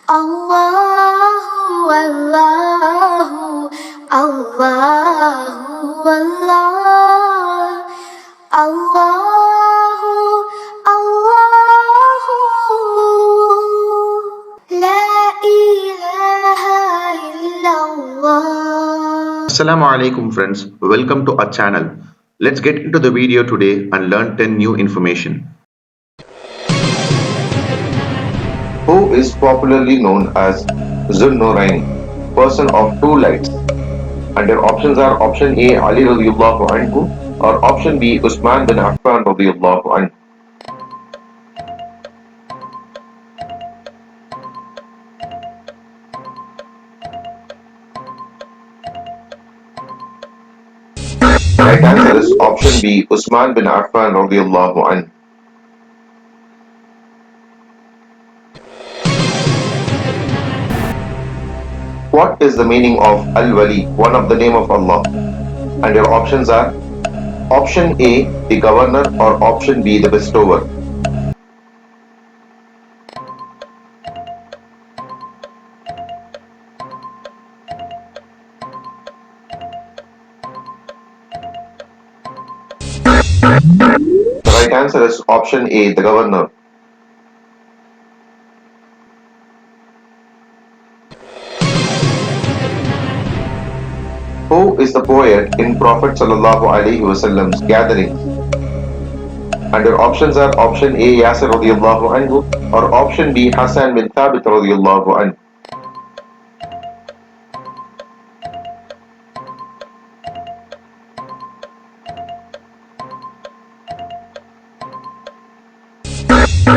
Allahu, Allahu, Allahu, Allah. Allahu, Allahu, La ilaha illallah. Assalamu alaikum friends, welcome to our channel. Let's get into the video today and learn 10 new information. Who is popularly known as Zunnurain, person of two lights? And your options are option A Ali radiyallahu anhu or option B Usman bin Affan radiyallahu anhu. The right answer is option B Usman bin Affan radiyallahu anhu. What is the meaning of Al-Wali, one of the name of Allah? And your options are option A, the governor, or option B, the bestower. The right answer is option A, the governor. Who is the poet in Prophet Sallallahu Alaihi Wasallam's gathering? And your options are option A Yasir radiyallahu anhu or option B Hassan bin Thabit radiyallahu anhu.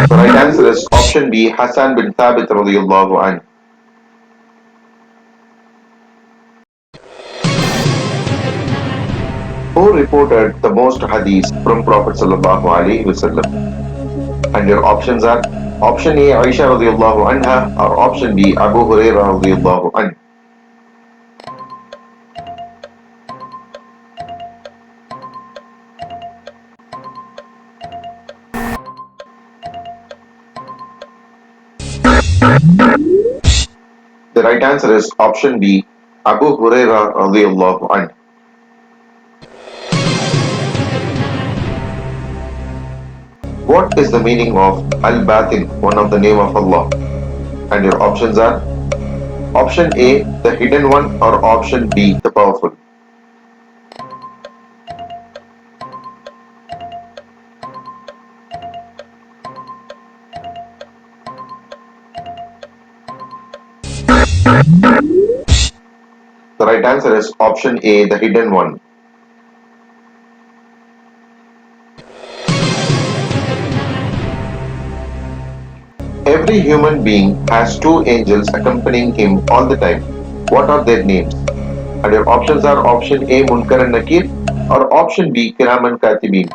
The right answer is option B Hassan bin Thabit radiyallahu anhu. Who reported the most hadith from Prophet Sallallahu Alaihi Wasallam? And your options are option A Aisha radiyallahu anha or option B Abu Hurairah radiyallahu anhu. The right answer is option B Abu Hurairah radiyallahu anhu. What is the meaning of Al-Batin, one of the name of Allah? And your options are option A, the hidden one, or option B, the powerful. The right answer is option A, the hidden one. Every human being has two angels accompanying him all the time. What are their names? And your options are option A Munkar and Nakir or option B Kiraman Katibin.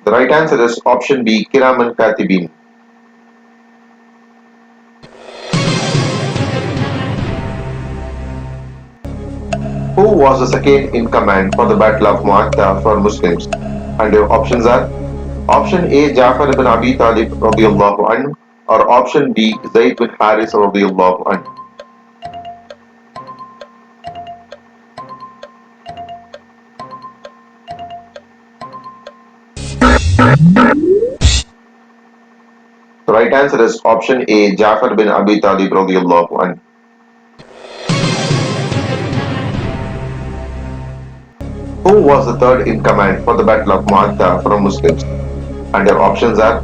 The right answer is option B Kiraman Katibin. Who was the second in command for the Battle of Mu'atta for Muslims? And your options are option A Ja'far ibn Abi Talib radiyallahu anhu or option B Zayd bin Haris radiyallahu anhu. The right answer is option A Ja'far bin Abi Talib radiyallahu anhu. Who was the third in command for the Battle of Mu'atta from Muslims? And your options are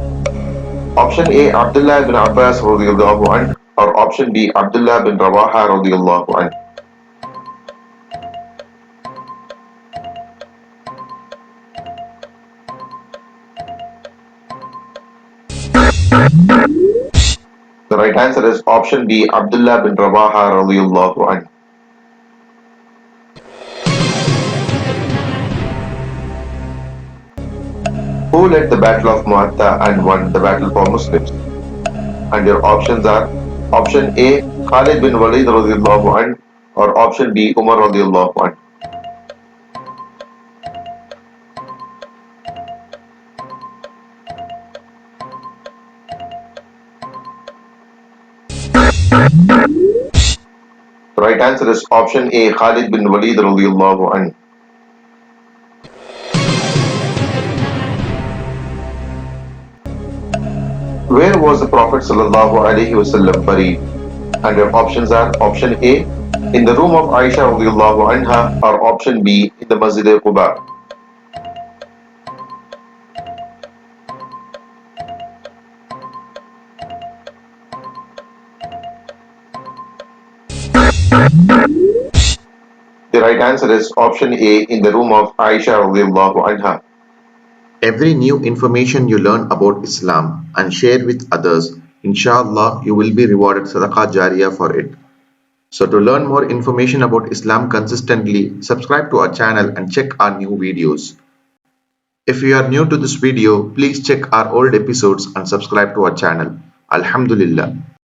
option A Abdullah bin Abbas radiyallahu anhu or option B Abdullah bin Rawaha radiyallahu anhu. The right answer is option B Abdullah bin Rawaha radiyallahu anhu. Who led the Battle of Mu'atta and won the battle for Muslims? And your options are option A Khalid bin Walid radiyallahu anhu or option B, Umar radiallahu anhu? The right answer is option A, Khalid bin Walid radiallahu anhu. Where was the Prophet sallallahu alaihi wasallam buried? And your options are option A, in the room of Aisha radiallahu anha, or option B, in the Masjid al-Quba. The right answer is option A, in the room of Aisha radiallahu anha. Every new information you learn about Islam and share with others, inshallah, you will be rewarded sadaqah jariyah for it. So to learn more information about Islam consistently, subscribe to our channel and check our new videos. If you are new to this video, please check our old episodes and subscribe to our channel. Alhamdulillah.